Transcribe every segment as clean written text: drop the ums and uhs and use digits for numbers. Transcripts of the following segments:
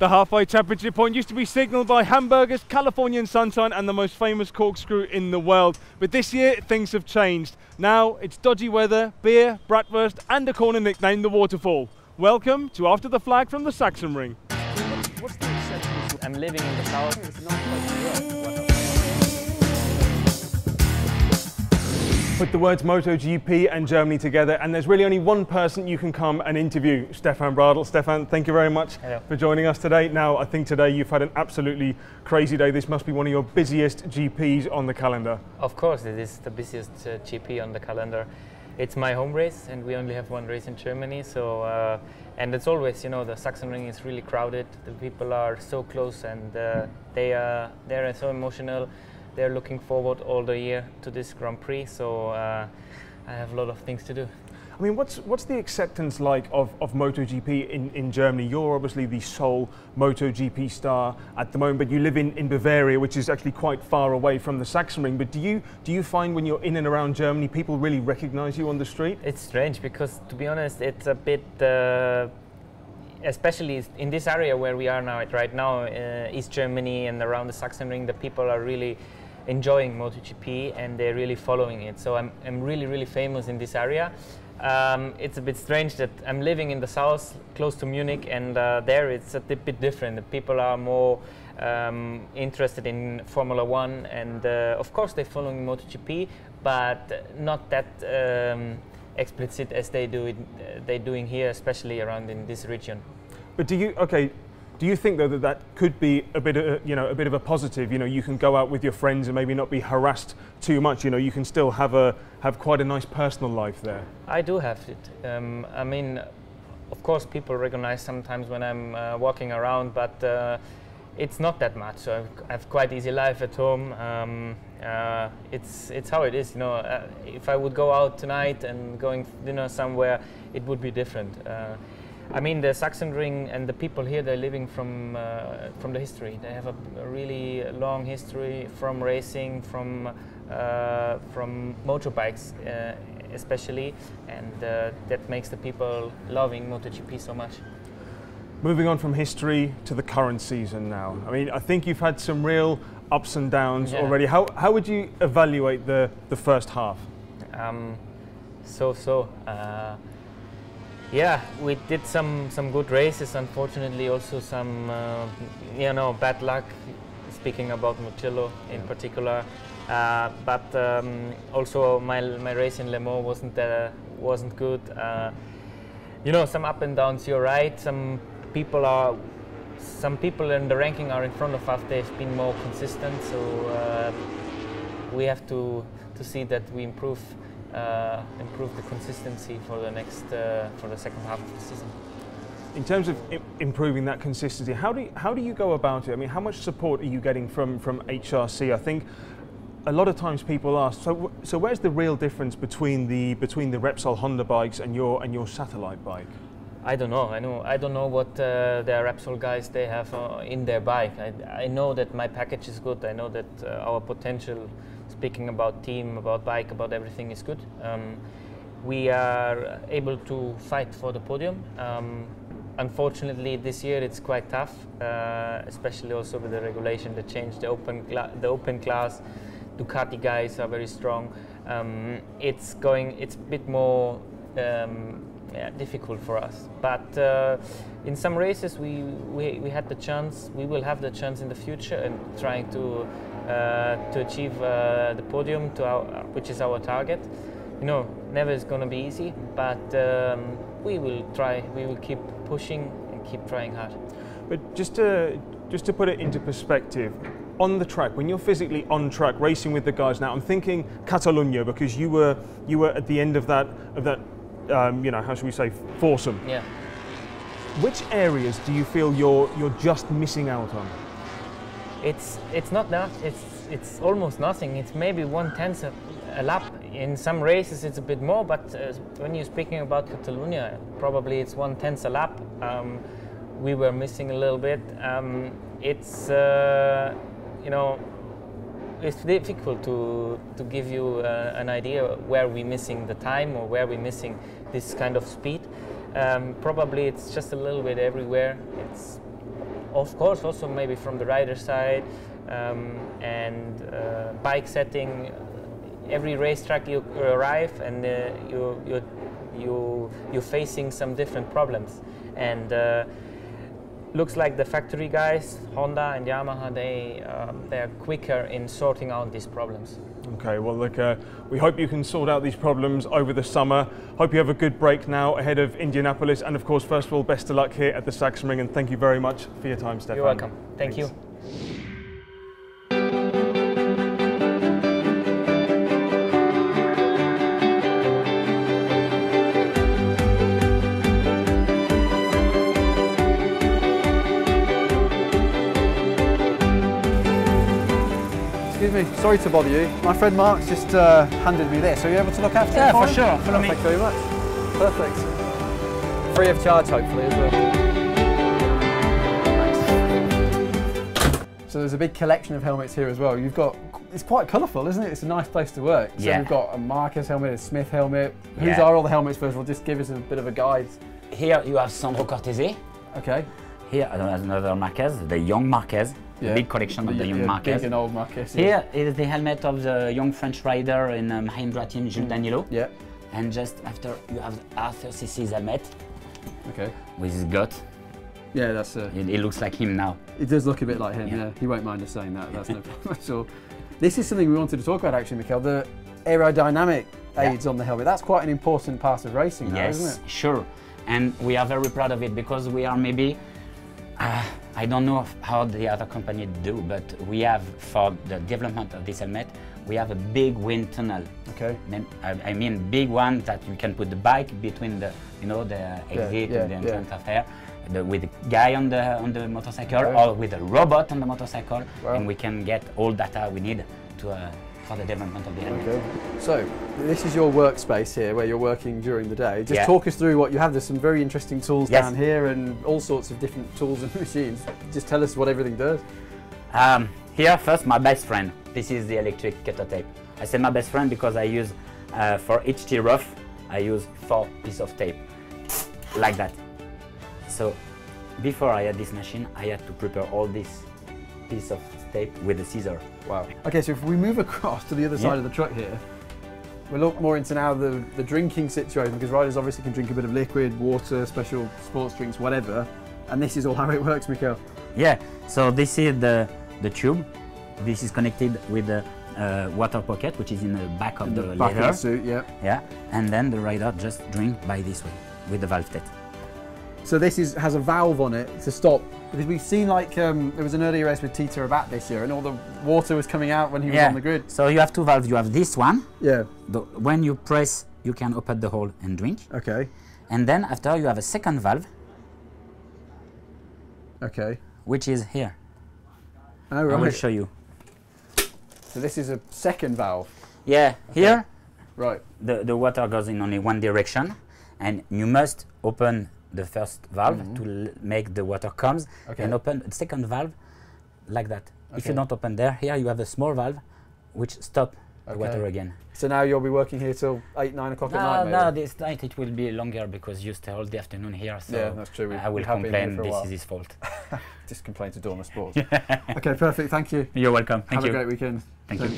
The halfway championship point used to be signalled by hamburgers, Californian sunshine and the most famous corkscrew in the world. But this year things have changed. Now it's dodgy weather, beer, bratwurst and a corner nicknamed the Waterfall. Welcome to After the Flag from the Sachsenring. What's the exception? I'm living in the south. It's not quite Put the words MotoGP and Germany together and there's really only one person you can come and interview, Stefan Bradl. Stefan, thank you very much for joining us today. Now, I think today you've had an absolutely crazy day. This must be one of your busiest GPs on the calendar. Of course, it is the busiest GP on the calendar. It's my home race and we only have one race in Germany. So, and it's always, you know, the Sachsenring is really crowded. The people are so close and they're so emotional. They're looking forward all the year to this Grand Prix, so I have a lot of things to do. I mean, what's the acceptance like of MotoGP in Germany? You're obviously the sole MotoGP star at the moment, but you live in Bavaria, which is actually quite far away from the Sachsenring. But do you find when you're in and around Germany, people really recognise you on the street? It's strange because, to be honest, it's a bit, especially in this area where we are now, right now, East Germany and around the Sachsenring, the people are really enjoying MotoGP and they're really following it. So I'm really, really famous in this area. It's a bit strange that I'm living in the south, close to Munich, and there it's a bit different. The people are more interested in Formula One, and of course they're following MotoGP, but not that explicit as they're doing here, especially around in this region. But do you think though that could be a bit of a positive? You know, you can go out with your friends and maybe not be harassed too much. You know, you can still have quite a nice personal life there. I do have it. I mean, of course, people recognize sometimes when I'm walking around, but it's not that much. So I have quite easy life at home. It's how it is. You know, if I would go out tonight and going dinner somewhere, it would be different. I mean, the Sachsenring and the people here, they're living from the history. They have a really long history from racing, from motorbikes especially, and that makes the people loving MotoGP so much. Moving on from history to the current season now. I mean, I think you've had some real ups and downs already. How would you evaluate the first half? Yeah, we did some good races. Unfortunately, also some bad luck. Speaking about Mugello in particular, but also my race in Le Mans wasn't good. You know, some up and downs. You're right. Some people in the ranking are in front of us. They've been more consistent, so we have to see that we improve the consistency for the second half of the season. In terms of improving that consistency, how do you go about it? I mean, how much support are you getting from HRC? I think a lot of times people ask, so where's the real difference between the Repsol Honda bikes and your satellite bike? I don't know. I don't know what the Repsol guys they have in their bike. I know that my package is good. I know that our potential, speaking about team, about bike, about everything, is good. We are able to fight for the podium. Unfortunately, this year it's quite tough, especially also with the regulation that changed the open class. Ducati guys are very strong. It's a bit more difficult for us. But in some races we had the chance. We will have the chance in the future and trying to achieve the podium, which is our target. You know, never is going to be easy, but we will try. We will keep pushing and keep trying hard. But just to put it into perspective, on the track, when you're physically on track racing with the guys now, I'm thinking Catalonia, because you were at the end of that how should we say, foursome. Yeah. Which areas do you feel you're just missing out on? It's not that. It's almost nothing. It's maybe 1/10 a lap. In some races it's a bit more, but when you're speaking about Catalonia, probably it's 1/10 a lap. We were missing a little bit. It's it's difficult to give you an idea where we're missing the time or where we're missing this kind of speed. Probably it's just a little bit everywhere. of course, also maybe from the rider side, and bike setting. Every racetrack you arrive and you're facing some different problems, and looks like the factory guys, Honda and Yamaha, they're quicker in sorting out these problems. Okay, well look, we hope you can sort out these problems over the summer. Hope you have a good break now ahead of Indianapolis, and of course, first of all, best of luck here at the Sachsenring, and thank you very much for your time, Stefan. You're welcome. Thank you. Excuse me, sorry to bother you. My friend Mark's just handed me this. Are you able to look after it? Yeah, for for sure. Follow me. Thank you very much. Perfect. Free of charge, hopefully, as well. Thanks. So there's a big collection of helmets here as well. You've got, it's quite colourful, isn't it? It's a nice place to work. So yeah. we've got a Marquez helmet, a Smith helmet. Whose are all the helmets first of all? Just give us a bit of a guide. Here you have Sandro Cortese. Okay. Here another Marquez, the young Marquez. Yeah. Big collection of the young Marquez. Big and old Marquez. Here is the helmet of the young French rider in Mahindra team, Jules Danilo. Yeah. And just after you have Arthur Cici's helmet. Okay. With his gut. Yeah, that's. It looks like him now. It does look a bit like him. Yeah. He won't mind us saying that. That's no problem at all. This is something we wanted to talk about actually, Michael. The aerodynamic aids on the helmet. That's quite an important part of racing now, isn't it? Yes, sure. And we are very proud of it because we are maybe. I don't know how the other companies do, but we have, for the development of this helmet, we have a big wind tunnel. Okay. I mean, big one that you can put the bike between the, the exit and the entrance of air, with a guy on the motorcycle or with a robot on the motorcycle, and we can get all data we need to for the development of the helmet. Okay. So this is your workspace here, where you're working during the day. Just Yeah. talk us through what you have. There's some very interesting tools Yes. down here, and all sorts of different tools and machines. Just tell us what everything does. Here, first, my best friend. This is the electric cutter tape. I say my best friend because I use, for each T-rough, I use 4 pieces of tape, like that. So, before I had this machine, I had to prepare all this piece of tape with a scissor. Wow. Okay, so if we move across to the other side of the truck here, we'll look more into now the drinking situation, because riders obviously can drink a bit of liquid, water, special sports drinks, whatever. And this is all how it works, Michael. Yeah, so this is the tube. This is connected with the water pocket, which is in the back of the back leather. of the suit, yeah. Yeah, and then the rider just drink by this way with the valve test. So this has a valve on it to stop, because we've seen like there was an earlier race with Tito Rabat this year, and all the water was coming out when he was on the grid. So you have 2 valves. You have this one. Yeah. When you press, you can open the hole and drink. Okay. And then after you have a second valve. Okay. Which is here. Oh, right. I will show you. So this is a second valve. Yeah. Okay. Here. Right. The water goes in only one direction, and you must open the first valve to make the water comes, and open the second valve like that. If you don't open there, here you have a small valve which stop the water again. So now you'll be working here till 8, 9 o'clock at night, maybe? No, this night it will be longer because you stay all the afternoon here. So yeah, that's true. I will complain this is his fault. Just complain to Dormer Sports. Okay, perfect. Thank you. You're welcome. Thank you. Have a great weekend. Thank you.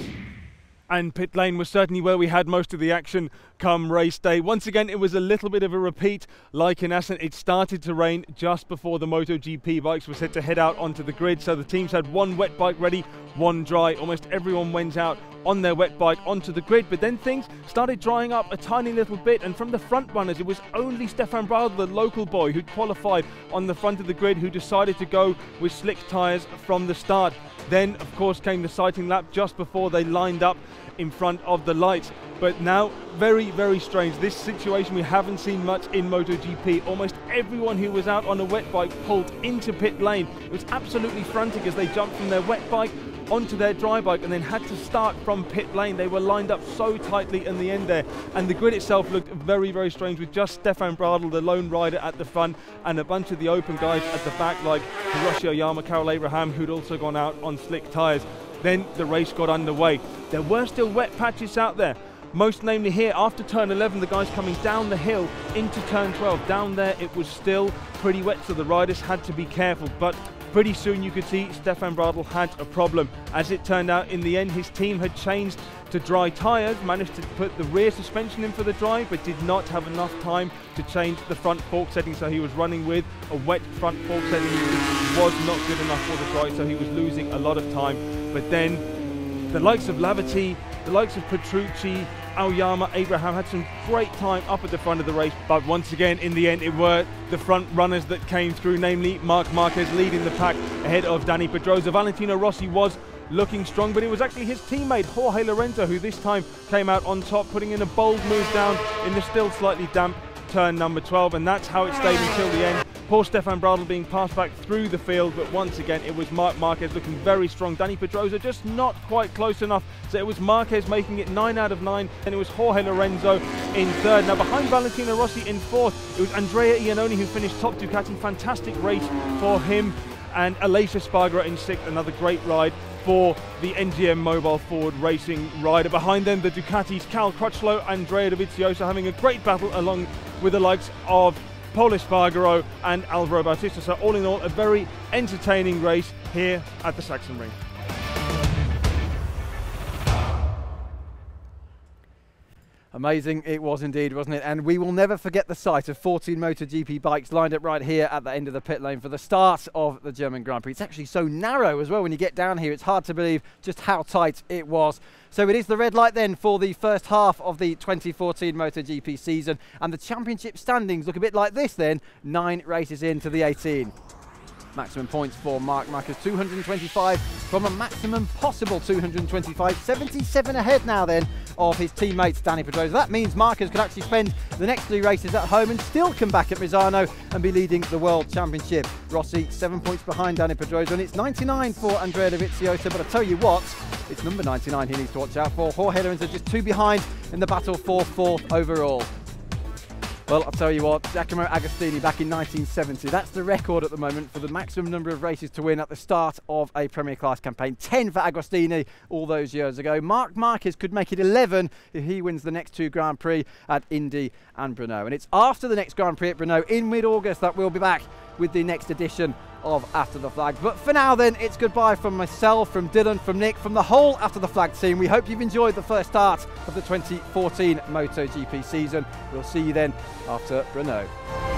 And pit lane was certainly where we had most of the action come race day. Once again, it was a little bit of a repeat. Like in Assen, it started to rain just before the MotoGP bikes were set to head out onto the grid. So the teams had one wet bike ready, one dry. Almost everyone went out on their wet bike onto the grid, but then things started drying up a tiny little bit, and from the front runners it was only Stefan Bradl, the local boy who'd qualified on the front of the grid, who decided to go with slick tyres from the start. Then of course came the sighting lap just before they lined up in front of the lights. But now, very, very strange. This situation we haven't seen much in MotoGP. Almost everyone who was out on a wet bike pulled into pit lane. It was absolutely frantic as they jumped from their wet bike onto their dry bike and then had to start from pit lane. They were lined up so tightly in the end there, and the grid itself looked very, very strange, with just Stefan Bradl, the lone rider, at the front, and a bunch of the open guys at the back like Hiroshi Oyama, Karel Abraham, who'd also gone out on slick tyres. Then the race got underway. There were still wet patches out there, most namely here after turn 11, the guys coming down the hill into turn 12. Down there it was still pretty wet, so the riders had to be careful. But pretty soon you could see Stefan Bradl had a problem. As it turned out, in the end, his team had changed to dry tyres, managed to put the rear suspension in for the dry, but did not have enough time to change the front fork setting, so he was running with a wet front fork setting, which was not good enough for the dry, so he was losing a lot of time. But then the likes of Lavati, the likes of Petrucci, Aoyama, Abraham had some great time up at the front of the race, but once again in the end it were the front runners that came through, namely Marc Marquez leading the pack ahead of Dani Pedrosa. Valentino Rossi was looking strong, but it was actually his teammate Jorge Lorenzo who this time came out on top, putting in a bold move down in the still slightly damp turn number 12, and that's how it stayed until the end. Poor Stefan Bradl being passed back through the field, but once again it was Marc Marquez looking very strong. Dani Pedrosa just not quite close enough, so it was Marquez making it 9 out of 9, and it was Jorge Lorenzo in third. Now behind Valentino Rossi in fourth, it was Andrea Iannone who finished top Ducati. Fantastic race for him, and Aleix Espargaro in sixth. Another great ride for the NGM Mobile Ford Racing rider. Behind them, the Ducatis, Cal Crutchlow, Andrea Dovizioso having a great battle along with the likes of Pol Espargaro and Alvaro Bautista. So all in all, a very entertaining race here at the Sachsenring. Amazing it was indeed, wasn't it? And we will never forget the sight of 14 MotoGP bikes lined up right here at the end of the pit lane for the start of the German Grand Prix. It's actually so narrow as well when you get down here. It's hard to believe just how tight it was. So it is the red light then for the first half of the 2014 MotoGP season. And the championship standings look a bit like this then, 9 races into the 18. Maximum points for Marc Marquez, 225 from a maximum possible 225. 77 ahead now then of his teammate Dani Pedrosa. That means Marquez could actually spend the next 3 races at home and still come back at Misano and be leading the World Championship. Rossi 7 points behind Dani Pedrosa, and it's 99 for Andrea Dovizioso. But I tell you what, it's number 99 he needs to watch out for. Jorge Lorenzo just 2 behind in the battle for 4th overall. Well, I'll tell you what, Giacomo Agostini back in 1970, that's the record at the moment for the maximum number of races to win at the start of a Premier Class campaign. 10 for Agostini all those years ago. Marc Marquez could make it 11 if he wins the next 2 Grand Prix at Indy and Brno. And it's after the next Grand Prix at Brno in mid-August that we'll be back with the next edition of After the Flag. But for now then, it's goodbye from myself, from Dylan, from Nick, from the whole After the Flag team. We hope you've enjoyed the first start of the 2014 MotoGP season. We'll see you then after Brno.